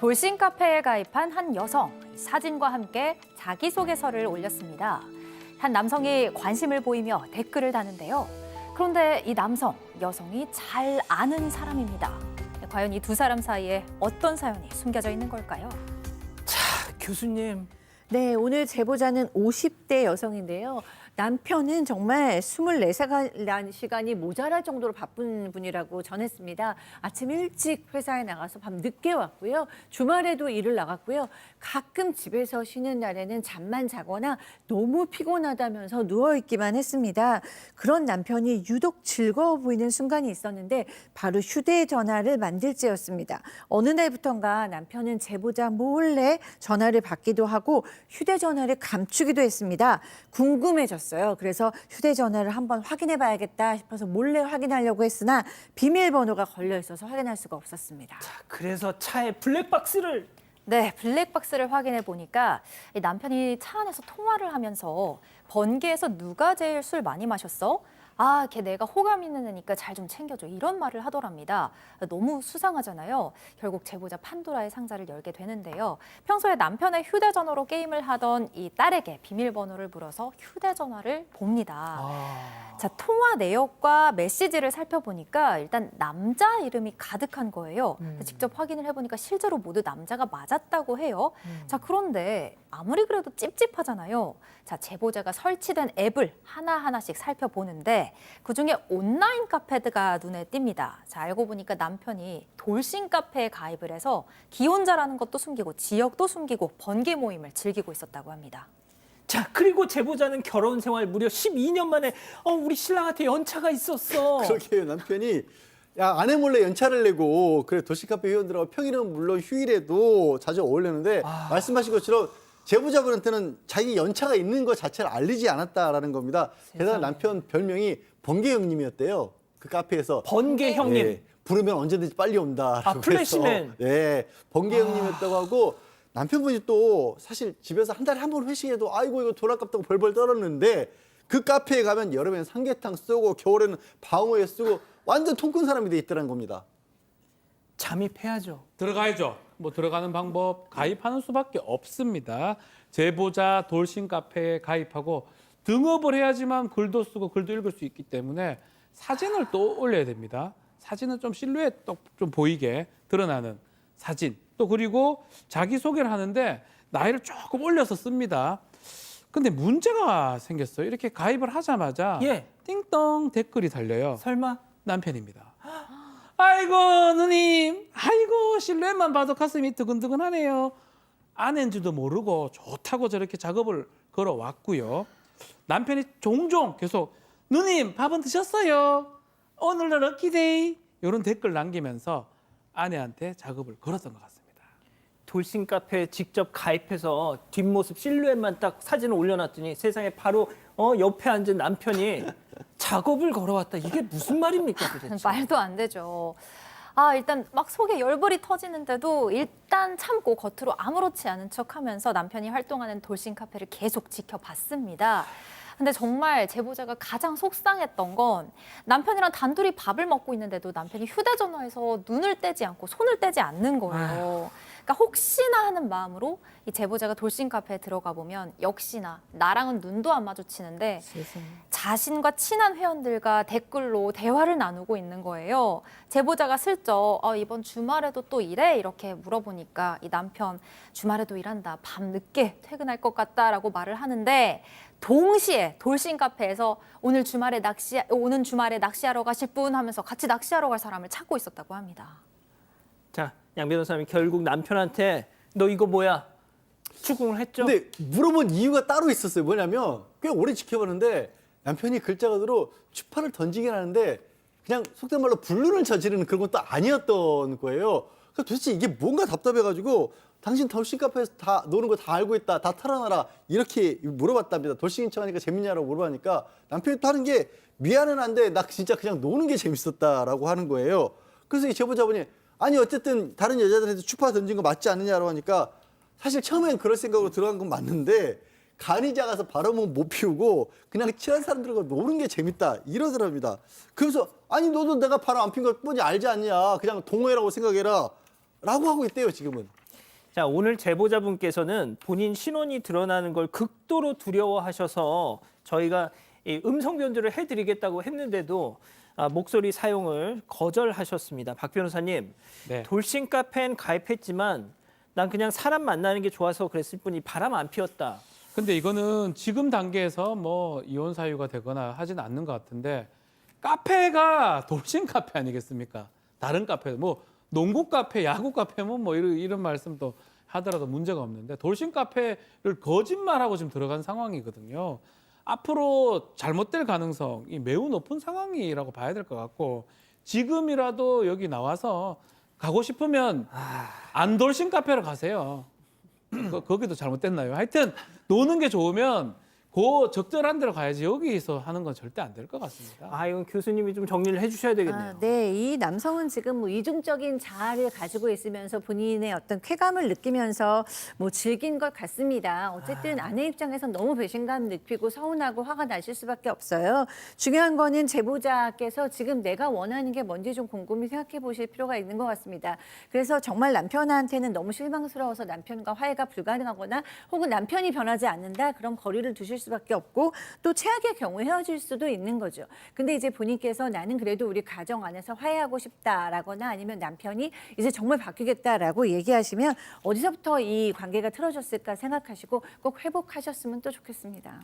돌싱 카페에 가입한 한 여성, 사진과 함께 자기소개서를 올렸습니다. 한 남성이 관심을 보이며 댓글을 다는데요. 그런데 이 남성, 여성이 잘 아는 사람입니다. 과연 이 두 사람 사이에 어떤 사연이 숨겨져 있는 걸까요? 자, 교수님. 네, 오늘 제보자는 50대 여성인데요. 남편은 정말 24시간이 모자랄 정도로 바쁜 분이라고 전했습니다. 아침 일찍 회사에 나가서 밤 늦게 왔고요. 주말에도 일을 나갔고요. 가끔 집에서 쉬는 날에는 잠만 자거나 너무 피곤하다면서 누워있기만 했습니다. 그런 남편이 유독 즐거워 보이는 순간이 있었는데 바로 휴대전화를 만들지였습니다. 어느 날부턴가 남편은 제보자 몰래 전화를 받기도 하고 휴대전화를 감추기도 했습니다. 궁금해졌어요. 그래서 휴대전화를 한번 확인해 봐야겠다 싶어서 몰래 확인하려고 했으나 비밀번호가 걸려 있어서 확인할 수가 없었습니다. 자, 그래서 차에 블랙박스를. 네, 블랙박스를 확인해 보니까 이 남편이 차 안에서 통화를 하면서 번개에서 누가 제일 술 많이 마셨어? 아, 걔 내가 호감 있는 애니까 잘 좀 챙겨줘. 이런 말을 하더랍니다. 너무 수상하잖아요. 결국 제보자 판도라의 상자를 열게 되는데요. 평소에 남편의 휴대전화로 게임을 하던 이 딸에게 비밀번호를 물어서 휴대전화를 봅니다. 자, 통화 내역과 메시지를 살펴보니까 일단 남자 이름이 가득한 거예요. 직접 확인을 해보니까 실제로 모두 남자가 맞았다고 해요. 자, 그런데 아무리 그래도 찝찝하잖아요. 자, 제보자가 설치된 앱을 하나하나씩 살펴보는데 그중에 온라인 카페가 눈에 띕니다. 자, 알고 보니까 남편이 돌싱 카페에 가입을 해서 기혼자라는 것도 숨기고 지역도 숨기고 번개 모임을 즐기고 있었다고 합니다. 자, 그리고 제보자는 결혼 생활 무려 12년 만에 우리 신랑한테 연차가 있었어. 그렇게 남편이 야 아내 몰래 연차를 내고 그래 도시카페 회원들하고 평일은 물론 휴일에도 자주 어울렸는데 말씀하신 것처럼 제보자분한테는 자기 연차가 있는 것 자체를 알리지 않았다라는 겁니다. 게다가 남편 별명이 번개 형님이었대요. 그 카페에서 번개 형님. 네, 부르면 언제든지 빨리 온다라고 해서 플래시맨. 네, 번개 형님이었다고 하고 남편분이 또 사실 집에서 한 달에 한 번 회식해도 아이고 이거 돈 아깝다고 벌벌 떨었는데 그 카페에 가면 여름엔 삼계탕 쓰고 겨울에는 방어회 쓰고 완전 통 큰 사람이 돼 있더라는 겁니다. 잠입해야죠. 들어가야죠. 뭐 들어가는 방법 가입하는 수밖에 없습니다. 제보자 돌싱 카페에 가입하고 등업을 해야지만 글도 쓰고 글도 읽을 수 있기 때문에 사진을 또 올려야 됩니다. 사진은 좀 실루엣 좀 보이게 드러나는 사진. 또 그리고 자기소개를 하는데 나이를 조금 올려서 씁니다. 근데 문제가 생겼어요. 이렇게 가입을 하자마자 띵동 댓글이 달려요. 설마? 남편입니다. 아이고 누님, 아이고 실루엣만 봐도 가슴이 뜨근뜨근하네요. 아내인지도 모르고 좋다고 저렇게 작업을 걸어왔고요. 남편이 종종 계속 누님 밥은 드셨어요? 오늘은 럭키데이 이런 댓글 남기면서 아내한테 작업을 걸었던 것 같습니다. 돌싱 카페에 직접 가입해서 뒷모습 실루엣만 딱 사진을 올려놨더니 세상에 바로 옆에 앉은 남편이 작업을 걸어왔다. 이게 무슨 말입니까 도대체? 말도 안 되죠. 일단 막 속에 열불이 터지는데도 일단 참고 겉으로 아무렇지 않은 척하면서 남편이 활동하는 돌싱 카페를 계속 지켜봤습니다. 근데 정말 제보자가 가장 속상했던 건 남편이랑 단둘이 밥을 먹고 있는데도 남편이 휴대전화에서 눈을 떼지 않고 손을 떼지 않는 거예요. 그러니까 혹시나 하는 마음으로 이 제보자가 돌싱 카페에 들어가 보면 역시나 나랑은 눈도 안 마주치는데 자신과 친한 회원들과 댓글로 대화를 나누고 있는 거예요. 제보자가 슬쩍 이번 주말에도 또 일해? 이렇게 물어보니까 이 남편 주말에도 일한다. 밤 늦게 퇴근할 것 같다라고 말을 하는데 동시에 돌싱 카페에서 오는 주말에 낚시하러 가실 분 하면서 같이 낚시하러 갈 사람을 찾고 있었다고 합니다. 자, 양 변호사님이 결국 남편한테 너 이거 뭐야? 추궁을 했죠. 근데 물어본 이유가 따로 있었어요. 뭐냐면 꽤 오래 지켜봤는데 남편이 글자가대로 추파를 던지긴 하는데 그냥 속된 말로 불륜을 저지르는 그런 것도 아니었던 거예요. 그래서 도대체 이게 뭔가 답답해가지고 당신 돌싱 카페에서 다 노는 거 다 알고 있다. 다 털어놔라. 이렇게 물어봤답니다. 돌싱 신청하니까 재밌냐라고 물어보니까 남편이 또 하는 게 미안은 한데 나 진짜 그냥 노는 게 재밌었다라고 하는 거예요. 그래서 이 제보자분이 아니 어쨌든 다른 여자들한테 추파 던진 거 맞지 않느냐라고 하니까 사실 처음엔 그럴 생각으로 들어간 건 맞는데 간이 작아서 바람은 못 피우고 그냥 친한 사람들과 노는 게 재밌다 이러더랍니다. 그래서 아니 너도 내가 바람 안 핀 걸 뻔히 알지 않냐 그냥 동호회라고 생각해라 라고 하고 있대요 지금은. 자, 오늘 제보자분께서는 본인 신원이 드러나는 걸 극도로 두려워하셔서 저희가 이 음성 변조를 해드리겠다고 했는데도 목소리 사용을 거절하셨습니다. 박 변호사님, 네. 돌싱 카페엔 가입했지만 난 그냥 사람 만나는 게 좋아서 그랬을 뿐이 바람 안 피웠다. 근데 이거는 지금 단계에서 뭐 이혼 사유가 되거나 하진 않는 것 같은데 카페가 돌싱 카페 아니겠습니까? 다른 카페, 뭐 농구 카페, 야구 카페면 뭐 이런 말씀도 하더라도 문제가 없는데 돌싱 카페를 거짓말하고 지금 들어간 상황이거든요. 앞으로 잘못될 가능성이 매우 높은 상황이라고 봐야 될 것 같고 지금이라도 여기 나와서 가고 싶으면 안 돌싱 카페로 가세요. 거기도 잘못됐나요? 하여튼 노는 게 좋으면 그 적절한 데로 가야지 여기서 하는 건 절대 안 될 것 같습니다. 이건 교수님이 좀 정리를 해주셔야 되겠네요. 네, 이 남성은 지금 뭐 이중적인 자아를 가지고 있으면서 본인의 어떤 쾌감을 느끼면서 뭐 즐긴 것 같습니다. 어쨌든 아내 입장에선 너무 배신감 느끼고 서운하고 화가 나실 수밖에 없어요. 중요한 거는 제보자께서 지금 내가 원하는 게 뭔지 좀 곰곰이 생각해 보실 필요가 있는 것 같습니다. 그래서 정말 남편한테는 너무 실망스러워서 남편과 화해가 불가능하거나 혹은 남편이 변하지 않는다, 그럼 거리를 두실 수밖에 없고 또 최악의 경우에 헤어질 수도 있는 거죠. 근데 이제 본인께서 나는 그래도 우리 가정 안에서 화해하고 싶다라거나 아니면 남편이 이제 정말 바뀌겠다라고 얘기하시면 어디서부터 이 관계가 틀어졌을까 생각하시고 꼭 회복하셨으면 또 좋겠습니다.